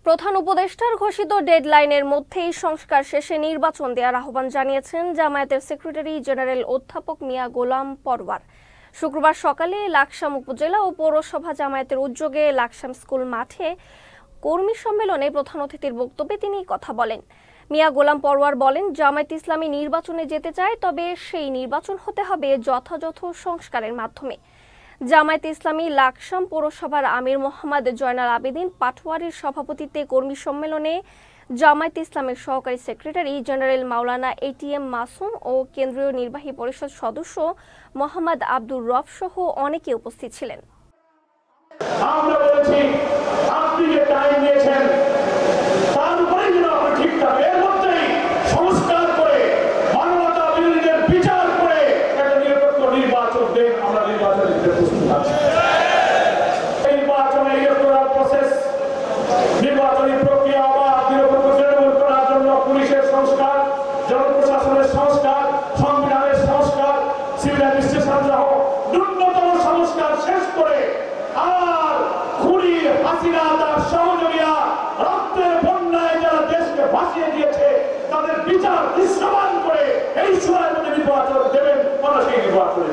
প্রধান উপদেষ্টার ঘোষিত ডেডলাইনের মধ্যেই সংস্কার শেষে নির্বাচন দেওয়ার আহ্বান জানিয়েছেন জামায়াতের সেক্রেটারি জেনারেল অধ্যাপক মিয়া গোলাম পরওয়ার। শুক্রবার সকালে লাকসাম উপজেলা ও পৌরসভা জামায়াতের উদ্যোগে লাকসাম স্কুল মাঠে কর্মী সম্মেলনে প্রধান অতিথির বক্তব্যে তিনি কথা বলেন। মিয়া গোলাম পরওয়ার বলেন, জামায়াত ইসলামী নির্বাচনে যেতে চায়, তবে সেই নির্বাচন হতে হবে যথাযথ সংস্কারের মাধ্যমে। জামায়াত ইসলামী লাকসাম পৌরসভার আমির মোহাম্মদ জয়নাল আবেদিন পাটোয়ারির সভাপতিত্বে কর্মী সম্মেলনে জামায়াত ইসলামের সহকারী সেক্রেটারি জেনারেল মাওলানা এটিএম মাসুম ও কেন্দ্রীয় নির্বাহী পরিষদ সদস্য মোহাম্মদ আব্দুর রব সহ অনেকে উপস্থিত ছিলেন। আমরা বলেছি আপনি যে টাইম দিয়েছেন তার উপরেই যেন আপনি ঠিকঠাক এর মধ্যেই সংস্কার করে মানবতা বিরোধীদের বিচার করে একটা নিরপেক্ষ নির্বাচন দেন। আমরা নির্বাচনে দিতে প্রস্তুত আছি। নির্বাচনে ইলেকটোরাল প্রসেস, নির্বাচনী প্রক্রিয়া আবার নিরপেক্ষ তৃণমূল করার জন্য পুলিশের সংস্কার, জনপ্রশাসনের সংস্কার, সংবিধানের সংস্কার, সিভিল অ্যাডমিনিস্ট্রেশন সহ ন্যূনতম সংস্কার শেষ করে আর খুনি হাসিনা তার সহযোগীরা রক্তের বন্যায় যারা দেশকে ভাসিয়ে দিয়েছে তাদের বিচার দৃশ্যমান করে এই সময়ের মধ্যে নির্বাচন দেবেন। আমরা সেই নির্বাচনে